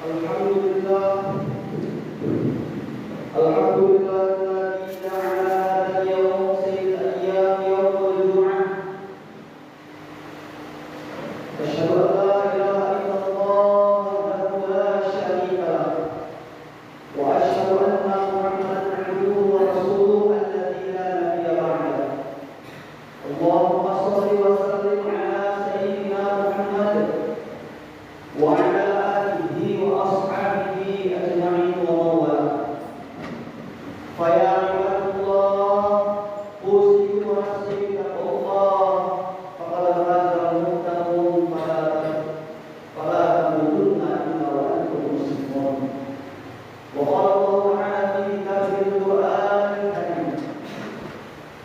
Alhamdulillah, alhamdulillah ja'ala hadha al-yawm sayyid ayyam yawm al-jum'ah. Asyhadu an la ilaha illallah wahdahu la syarika lah wa asyhadu anna Muhammadan 'abduhu wa rasuluhu alladzi la nabiyya ba'dahu. Allahumma shalli wa sallim ala sayyidina Muhammad wa ala alihi wa ashabihi ajma'in wa mawala. Faya ibadallah, usikum wa nafsi bittaqwallah, faqad faza al-muttaqun, fala tamutunna illa wa antum muslimun. Wa qala Allahu ta'ala fi kitabihil Qur'anil karim,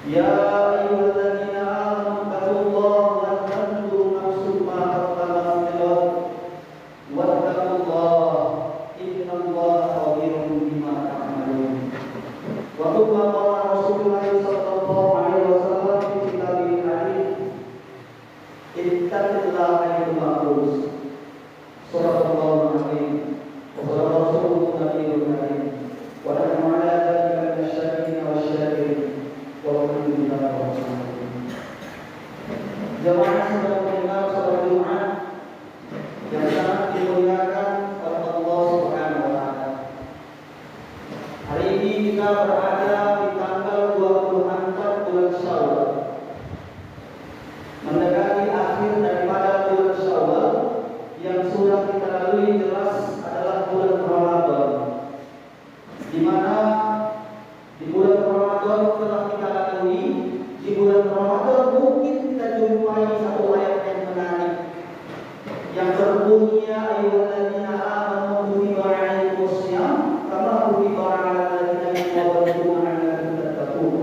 ya ayyuhalladzina amanu taqullaha wa tanzur nafsun ma qaddamat lighad wattaqullaha innallaha khabirun bima ta'malun. Wa qala Rasulullah sallallahu alaihi wasallam fi kitabihil karim, ittaqillaha ayyuhal ma'ruf. Surah Al-Azim. Wa qala Rasulullah nabiyul karim, wa nahnu ala dzalika minasyakirina wasyakirin wa alhamdulillah wa sallallahu. Jamaah sedang mendengar salat Jumat yang sangat dimuliakan oleh Allah Subhanahu wa taala. Hari ini kita berada di tanggal 24 bulan Syawal, mendekati akhir daripada bulan Syawal yang sudah kita lalui jelas adalah bulan Ramadan, di mana di bulan Ramadan telah kita lalui. Di bulan Ramadan mungkin kita jumpai satu ayat yang menarik yang berbunyi, ya ayyuhalladzina amanu kutiba 'alaikumus shiyam kama kutiba 'alal ladzina min qablikum la'allakum tattaqun.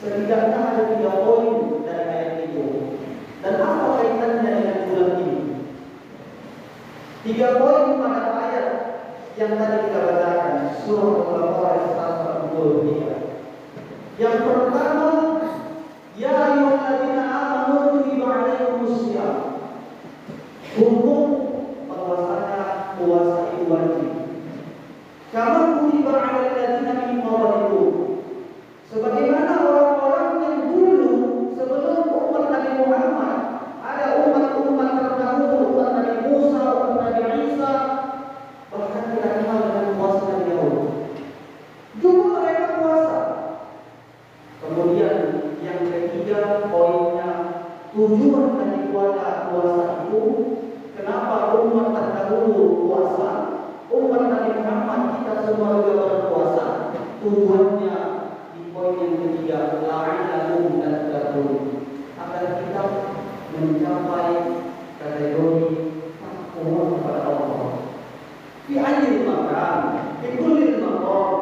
Setidaknya ada 3 poin dari ayat itu. Dan apa kaitannya dengan bulan ini? 3 poin pada ayat yang tadi kita bacakan, surah Al-Baqarah ayat 143. Yang pertama, ya ayyuhalladzina amanu kutiba 'alaikumus shiyam. Hukum bahwasanya puasa itu wajib. Kama kutiba 'alal ladzina min qablikum. Sebagaimana orang-orang yang dulu sebelum umat Nabi Muhammad, ada umat-umat terdahulu, umat Nabi Musa, umat Nabi Isa, bahkan tidak kenal dengan puasa Nabi Daud. Dulu mereka puasa. Kemudian yang ketiga poinnya, tujuan daripada puasa itu, kenapa umat terdahulu puasa, umat Nabi Muhammad kita semua juga berpuasa. Tujuannya di poin yang ketiga, la'allakum tattaqun, agar kita mencapai kategori takwa kepada Allah. Fi ayyi makan, fi kulli maqam,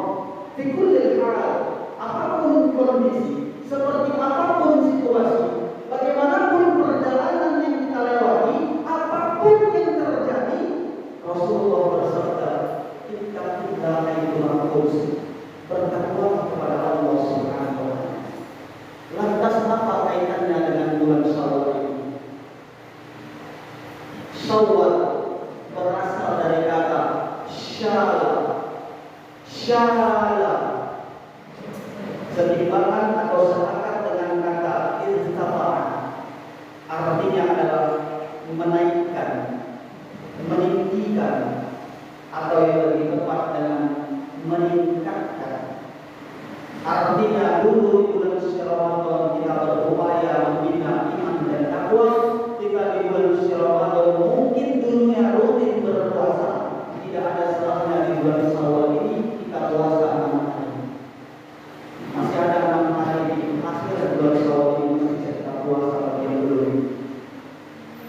fi kulli hal, apapun kondisi, seperti apapun situasi, bagaimanapun perjalanan yang kita lewati, apapun yang terjadi, Rasulullah bersabda, ittaqillaha ayyuhal ma'ruf, bertakwa kepada Allah Subhanahu wa taala. Lantas apa kaitannya dengan bulan Syawal ini? Syawal berasal dari kata syala. Syala setimbangan atau sepakat dengan kata irtafa, artinya adalah menaikkan, meninggikan, atau yang lebih tepat dengan meningkatkan. Artinya dulu di bulan suci Ramadan kita berupaya membina iman dan takwa. Kita di bulan suci Ramadan mungkin dunia rutin berpuasa, tidak ada salahnya di bulan Syawal ini kita puasa 6 hari. Masih ada 6 hari di akhir bulan Syawal ini masih bisa kita puasa yang dulu.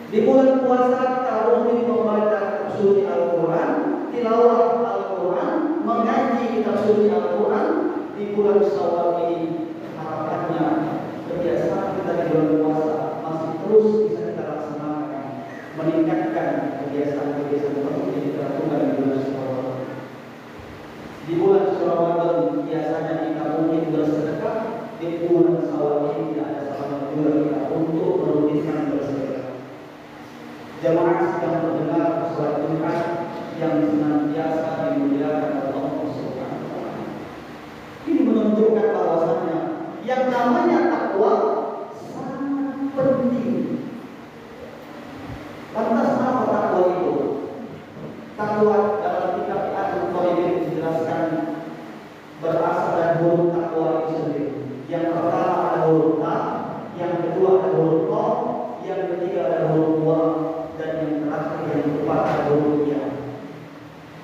Di bulan puasa kita rutin membaca suci Al-Quran, tilawah Al-Quran, mengaji kitab suci Al-Quran. Di bulan Syawal ini harapannya kebiasaan kita di bulan puasa masih terus bisa kita laksanakan, meningkatkan kebiasaan-kebiasaan seperti yang kita lakukan di bulan Syawal. Di bulan Ramadan biasanya kita mungkin bersedekah, di bulan Syawal ini tidak ada salahnya juga kita untuk merutinkan bersedekah. Jamaah sedang mendengar sholat Jumat yang senantiasa dimuliakan oleh Allah Subhanahu wa taala. Ini menunjukkan bahwasanya yang namanya takwa sangat penting. Lantas apa takwa itu? Takwa dalam kitab Al-Qayyim dijelaskan berasal dari huruf takwa itu sendiri. Yang pertama ada huruf ta, yang kedua ada huruf ta, yang ketiga ada huruf wa, dan yang terakhir yang keempat ada huruf ya.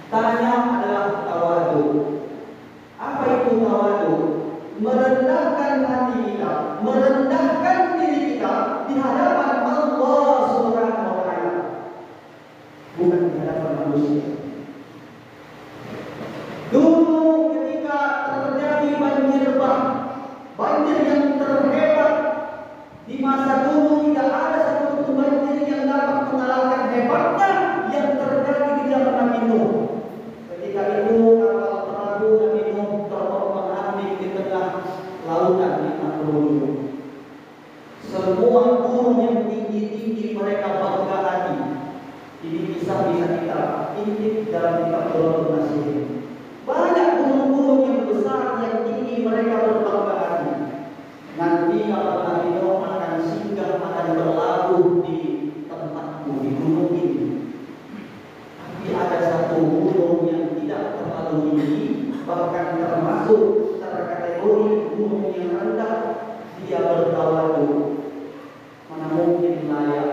Tanya adalah tawadu. Apa itu tawadu? Merendahkan hati kita, merendahkan diri kita di hadapan Allah Subhanahu wa taala, bukan di hadapan manusia. Dulu ketika terjadi banjir yang terhebat di masa dulu, tidak ada satu banjir yang dapat mengalahkan hebatnya yang terjadi di zaman Nabi Nuh. Ketika itu kapal perahu Nabi Nuh terombang-ambing di tengah lautan di Nahdlatul. Semua gunung yang tinggi-tinggi mereka bangga hati. Ini kisah bisa kita intip dalam kitab Qur'an Nasir. Banyak gunung-gunung yang besar yang tinggi mereka berbangga hati. Nanti kalau Nabi Nuh akan singgah, akan berlabuh di tempatku di gunung ini. Tapi ada satu gunung yang tidak terlalu tinggi, bahkan termasuk terkategori gunung yang rendah. Dia bertawadu. Mana mungkin layak,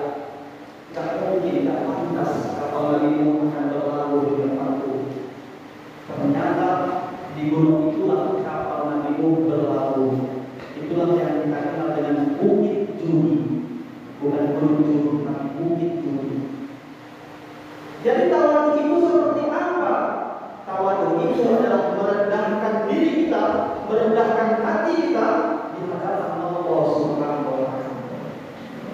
tak mungkin, tak pantas kapal Nabi Nuh akan berlabuh di tempatku. Ternyata di gunung itulah kapal Nabi Nuh berlabuh. Itulah yang kita kenal dengan Bukit Juri, bukan Gunung Juri, tapi Bukit Juri. Jadi tawadu itu seperti apa? Tawadu itu adalah merendahkan diri kita, merendahkan hati kita di hadapan Allah Subhanahu wa taala.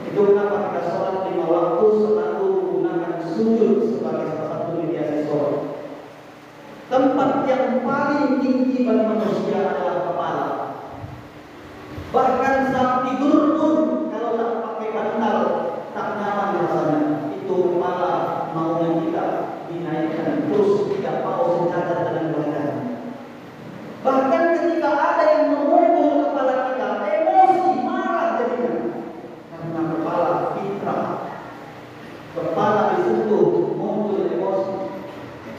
Itu kenapa kita sholat 5 waktu selalu menggunakan sujud sebagai salah satu mediasi sholat. Tempat yang paling tinggi bagi manusia adalah kepala. Bahkan saat tidur pun kalau tak pakai bantal tak nyaman rasanya. Itu kepala maunya kita dinaikkan terus, tidak mau sejajar dengan badan. Bahkan ketika ada yang memukul kepala kita, emosi, marah jadinya. Karena kepala fitrah, kepala disentuh muncul emosi.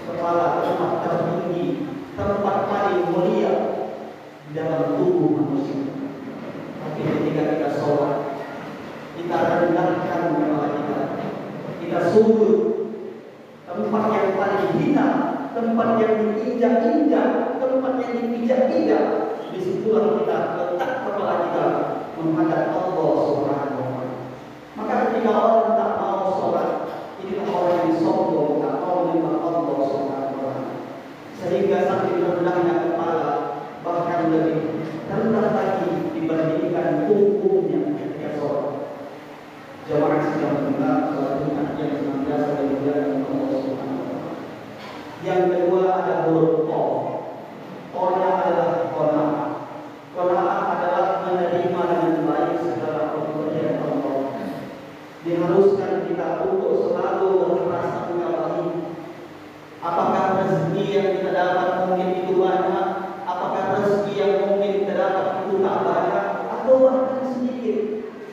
Kepala tempat tertinggi, tempat paling mulia dalam tubuh manusia. Tapi ketika kita sholat, kita rendahkan kepala kita sujud, tempat yang paling hina, tempat yang diinjak-injak, tempat yang dipijak-pijak, disitulah kita letak kepala kita menghadap Allah Subhanahu wa taala. Maka ketika orang tak mau sholat, inilah orang yang sombong, tak mau menyembah Allah Subhanahu wa taala. Sehingga sampai rendahnya kepala, bahkan lebih rendah lagi dibandingkan punggungnya ketika sholat. Jamaah sedang mendengar sholat Jumat yang senantiasa dimuliakan Allah Subhanahu wa taala. Yang kedua ada huruf O. O-nya adalah qanaah. Qanaah adalah menerima dengan baik segala pemberian Allah. Diharuskan kita untuk selalu berprasangka baik. Apakah rezeki yang kita dapat mungkin itu banyak, apakah rezeki yang mungkin kita dapat itu tak banyak, atau bahkan sedikit,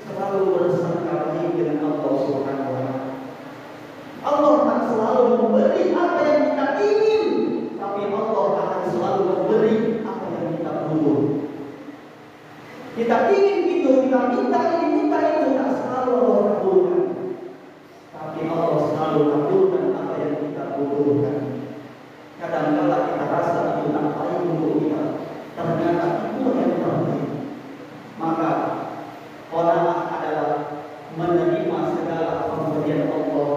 selalu bersangka baik dengan Allah Subhanahu wa taala. Allah tak selalu memberi apa yang kita ingin, tapi Allah akan selalu memberi apa yang kita butuh. Kita ingin itu, kita minta ini, minta itu, tak selalu Allah kabulkan. Tapi Allah selalu kabulkan apa yang kita butuhkan. Kadang-kala kita rasa itu tak baik untuk kita, ternyata itu yang terbaik. Maka qanaah adalah menerima segala pemberian Allah,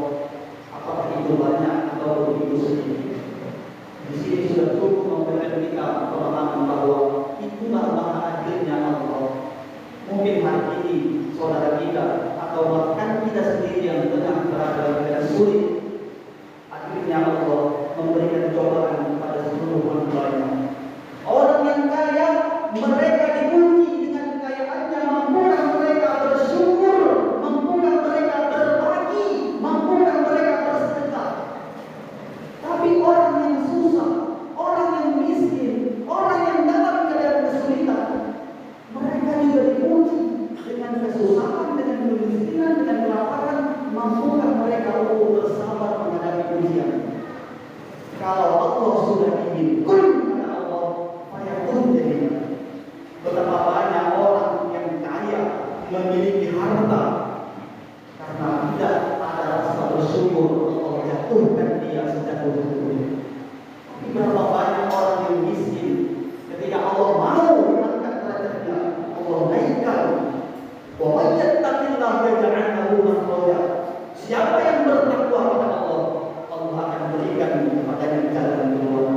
apakah itu banyak atau itu sedikit. Di sini sudah cukup memberikan kita pemahaman bahwa itulah maha adilnya Allah. Mungkin hari ini saudara kita atau bahkan kita sendiri yang tengah berada dalam keadaan sulit, akhirnya Allah memberikan cobaan kepada seluruh manusia. Orang yang kaya, mereka dipuji dengan kekayaannya, mampukah mereka bersyukur, mampukah mereka berbagi, mampukah mereka bersedekah. Tapi Kalau Allah sudah ingin kun kata Allah, fayakun jadinya. Betapa banyak orang yang kaya memiliki harta karena tidak ada rasa bersyukur, Allah jatuhkan dia sejatuh-jatuhnya. Tapi berapa banyak orang yang miskin, ketika Allah mau mengangkat derajatnya, Allah naikkan. Wa may yattaqillaha yaj'al lahu makhraja. Siapa yang bertakwa kepada Allah, Allah akan berikan kepadanya jalan keluar.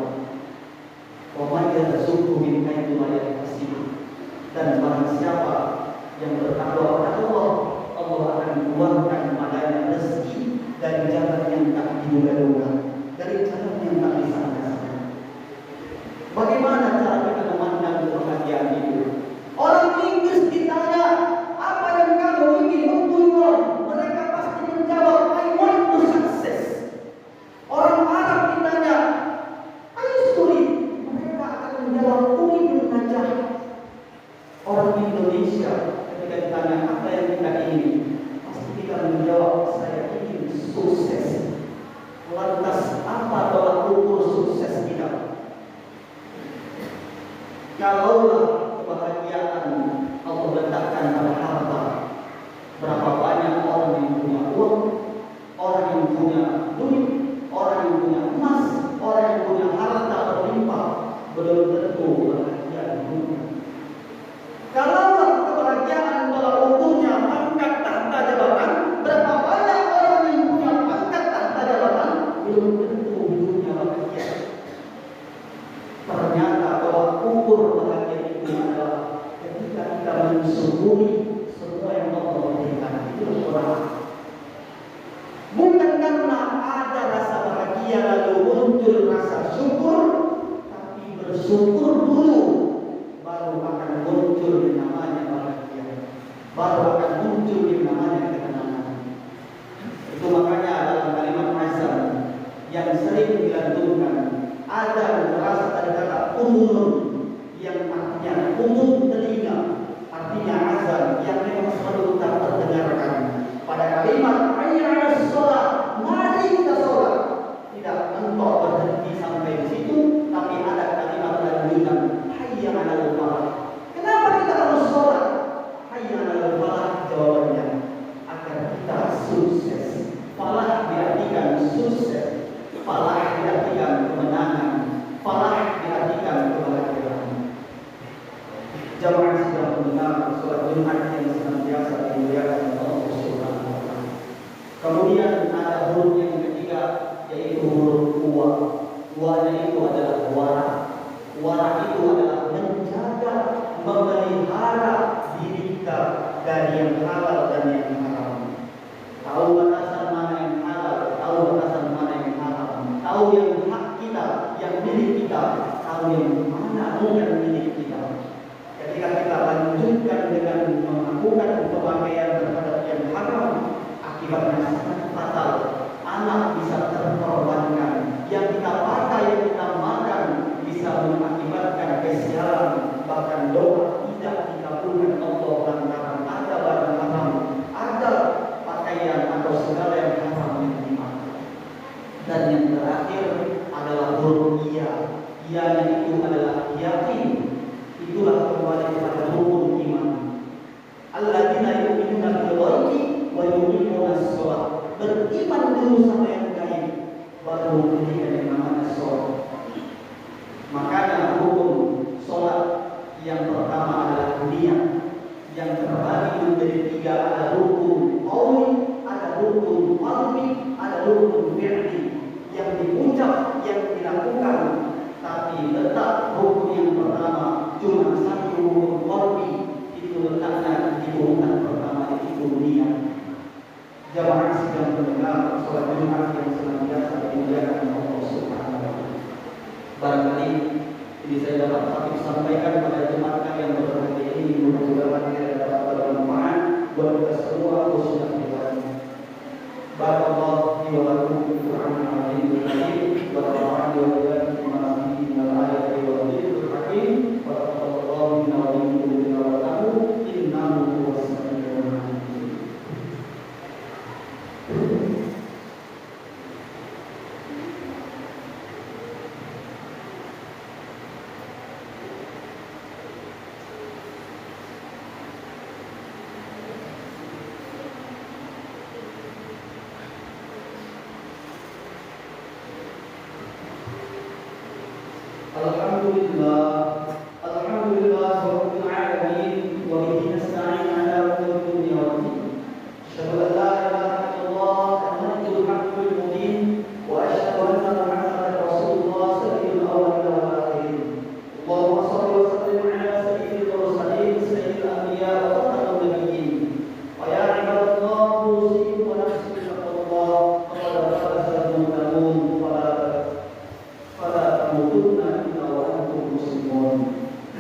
Wa may yarzuqhu min haitsu la yahtasib. Dan barang siapa yang bertakwa kepada Allah, Allah akan keluarkan padanya rezeki dari jalan yang tak diduga-duga, dari jalan yang tak disangka-sangka. Bagaimana cara kita memandang kebahagiaan itu? Orang Inggris ditanya, apa yang kamu ingin untuk mereka pasti menjawab, I want to success. Orang Arab ditanya, ayo sulit, mereka akan menjawab, ingin najah. Orang Indonesia ketika ditanya apa yang kita ingin, pasti kita menjawab, saya ingin sukses. Lantas apa tolak ukur sukses kita? Kalaulah kebahagiaan Allah letakkan pada harta, berapa banyak orang yang punya uang, orang yang punya duit, orang yang punya emas, orang yang punya harta berlimpah, belum tentu bahagia di dunia. Kalaulah kebahagiaan tolak ukurnya pangkat tahta jabatan, berapa banyak orang yang punya pangkat tahta jabatan, belum tentu hidupnya bahagia. Ternyata tolak ukur bahagia itu adalah ketika kita mensyukuri semua yang Allah berikan. Itu Quran. Bukan karena ada rasa bahagia lalu muncul rasa syukur, tapi bersyukur dulu, baru akan muncul yang namanya bahagia, baru akan muncul yang namanya ketenangan. Itu makanya dalam kalimat azan yang sering dilantunkan ada rasa dari kata umum yang artinya umum telinga, artinya azan yang memang selalu tak terdengarkan. Pada kalimat hayya 'alas shalah, mari kita sholat, tidak mentok berhenti sampai di situ, tapi ada kalimat lanjutan hayya 'alal falah. Kenapa kita harus sholat? Hayya 'alal falah, jawabannya agar kita sukses. Falah diartikan sukses, falah diartikan kemenangan, falah diartikan kebahagiaan. Jamaah sedang mendengar sholat Jumat yang senantiasa dimuliakan Allah Subhanahu wa taala. Kemudian ada huruf yang ketiga, yaitu huruf wa. Wa-nya itu adalah wara. Wara itu adalah menjaga, memelihara diri kita dari yang halal dan yang haram. Tahu batasan mana yang halal, tahu batasan mana yang haram, tahu yang hak kita, yang milik kita, tahu yang mana bukan milik kita. Ketika kita lanjutkan dengan melakukan pemakaian terhadap yang haram, akibatnya sangat fatal. Anak bisa terkorbankan, yang kita pakai, yang kita makan bisa mengakibatkan kesialan, bahkan doa tidak dikabulkan Allah lantaran ada barang haram, ada pakaian atau segala yang haram yang dimakan. Dan yang terakhir adalah huruf iya. Iya itu adalah yakin. Itulah kembali kepada rukun iman. Alladzina yu'minuna bil ghaibi wa yuqimuna shalah. Beriman dulu sama yang gaib, baru memberikan yang namanya sholat. Makanya rukun sholat yang pertama adalah niat, yang terbagi menjadi tiga, ada rukun qauli, ada rukun qalbi, ada rukun fi'li. Yang diucap, yang dilakukan, tapi letak rukun yang pertama cuma satu rukun qalbi, itu letaknya di urutan pertama, itu niat. Jamaah sedang mendengar sholat Jumat yang senantiasa dimuliakan Allah Subhanahu wa taala. Barangkali ini saya dapat tapi sampaikan pada jemaat yang berbahagia ini, mudah-mudahan kita dapat bermanfaat buat kita semua khususnya pribadi. Barakallahu fi wa lakum fil Qur'anil azim wa nafa'ani wa iyyakum bima fihi minal ayati wa dhikril hakim. Barakallahu minna wa minkum bima wa'ahu innahu huwas samiul alim. Alhamdulillah, Alhamdulillah Rabbil Alamin, wa bihi nasta'in ala umuri dunya wa din. Asyhadu an la ilaha illallah al-haqqul haqqul mubin wa asyhadu anna Muhammadan Rasulullah sayyidul awwalin wal akhirin. Allahumma shalli wa sallim ala sayyidil mursalin sayyidil anbiya wa khatamin nabiyyin. Wa ya ibadallah usikum wa nafsi bittaqwallah faqad faza al-muttaqun fala tamutunna illa wa antum muslimun.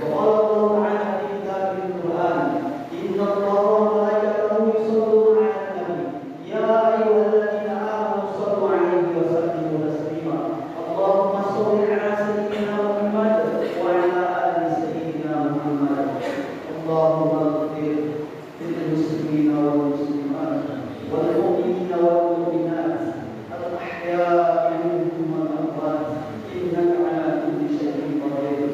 Wa qala Allah ta'ala fi kitabil Qur'an, inna Allaha wa malaikatahu yusholluna 'alan nabi ya ayyuhalladzina amanu shallu 'alaihi wa sallimu taslima. Allahumma shalli 'ala sayyidina Muhammad wa 'ala ali sayyidina Muhammad. Allahumma ighfir lil muslimina wal muslimat wal mu'minina wal mu'minat al-ahya'i minhum wal amwat innaka 'ala kulli syai'in qadir.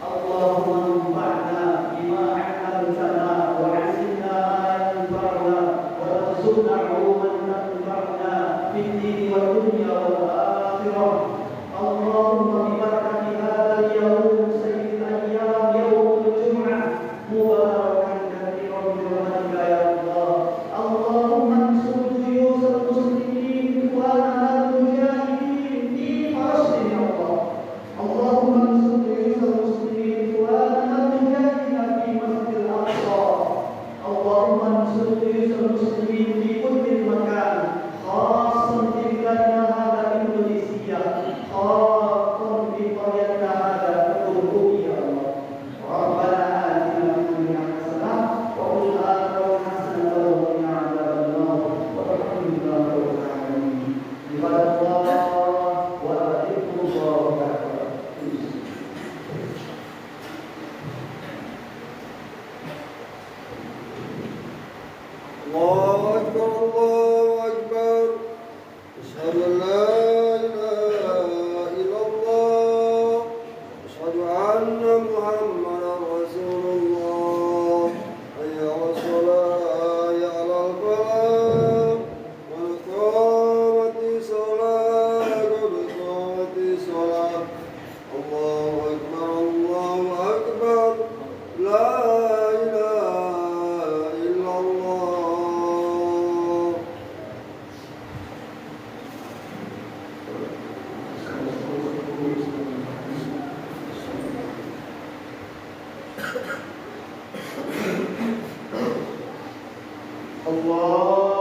Allahumma anfa'na bima 'allamtana wa 'allimna ma yanfa'una wa warzuqna 'uluman tanfa'una fid dini wad dunya wal akhirah. Allahumma bi barakati hadzal yawm sayyidil ayyam yawmul jum'ah mubarakan katsiran bi rahmatika ya Allah. Allahumma ansur juyusal muslimin wa al-mujahidin fi Falastin ya Allah. Allahumma ansur juyusal muslimin wa al-mujahidin fi Masjidil Aqsa. Allahumma ansur juyusal muslimin fi kulli makan, khassan fi biladina hadha Indonesia, khassan fi qaryatina hadha Turki ya Allah. Rabbana atina fid dunya hasanah wa fil akhirati hasanah wa qina adzabannar. Walhamdulillahi rabbil alamin. Ibadallah wa atiqullah ta'ala. الله أكبر الله أكبر أشهد أن لا إله إلا الله أشهد أن محمدا رسول الله حي على الصلاة حي على الفلاح قد قامت الصلاة قد قامت الصلاة الله أكبر لا إله إلا الله. Allahu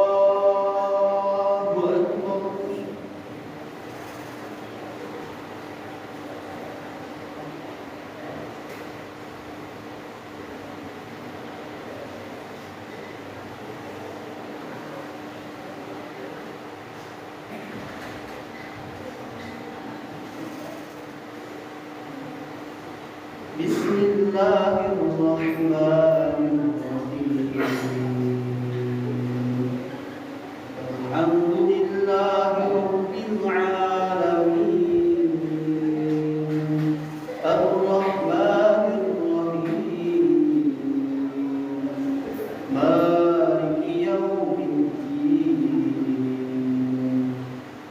Akbar. Bismillahirrahmanirrahim. Alhamdulillahi rabbil alamin. Ar-Rahmanir Rahim. Maliki yaumiddin.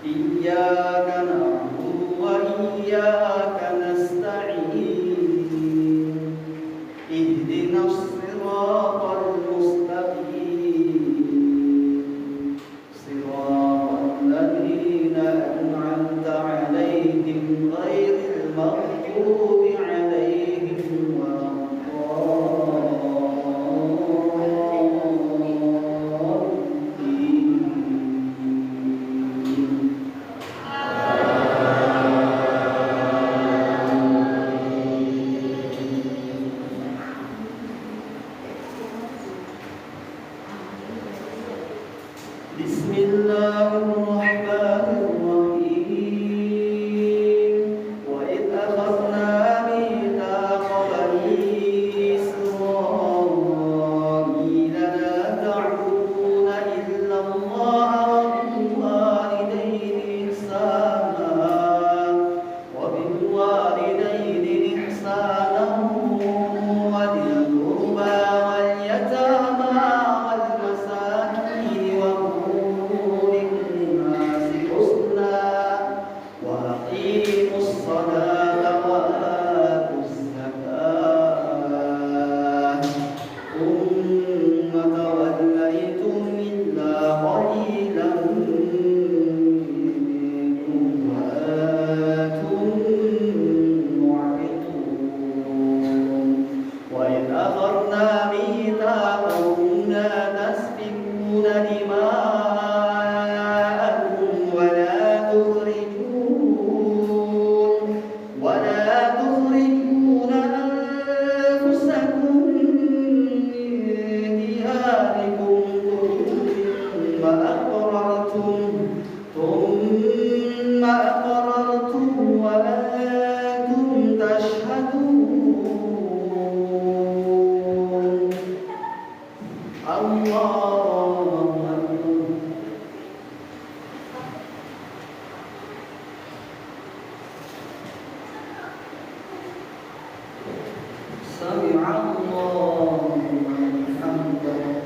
Iyyaka na'budu wa iyyaka nasta'in. اهدنا الصراط المستقيم صراط الذين أنعمت عليهم غير المغضوب عليهم ولا الضالين. بسم الله الرحمن الرحيم. وإذ أخذنا أقررتم وأنتم تشهدون الله أكبر سمع الله لمن حمده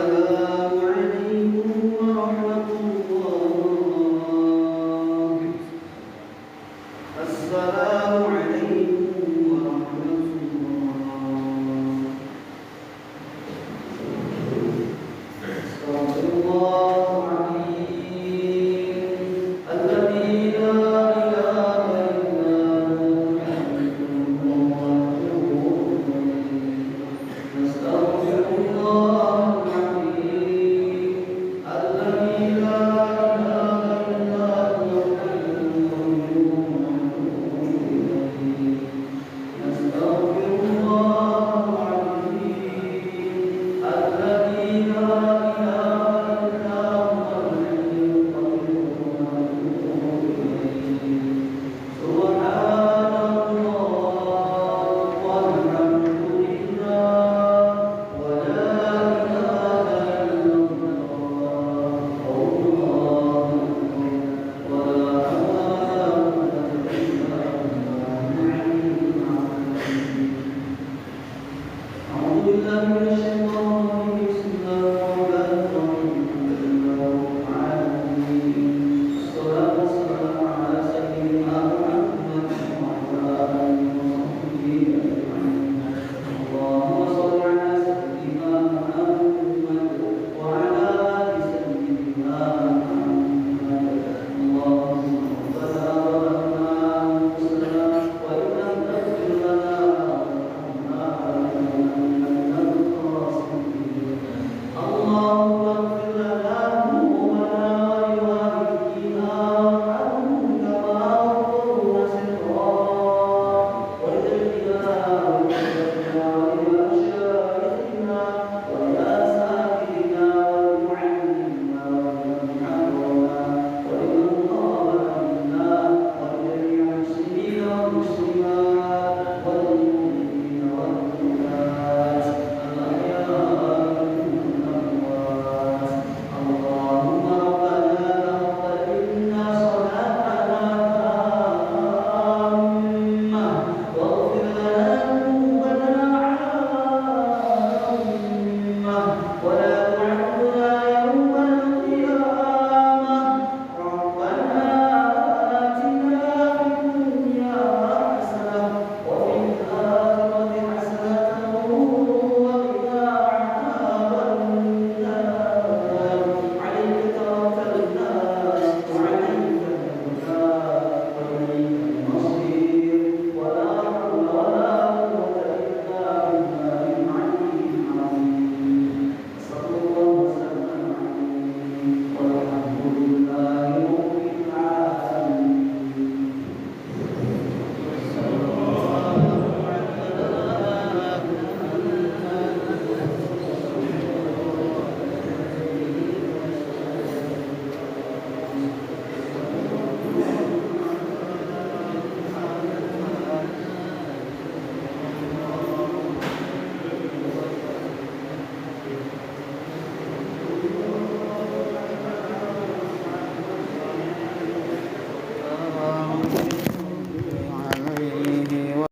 ربنا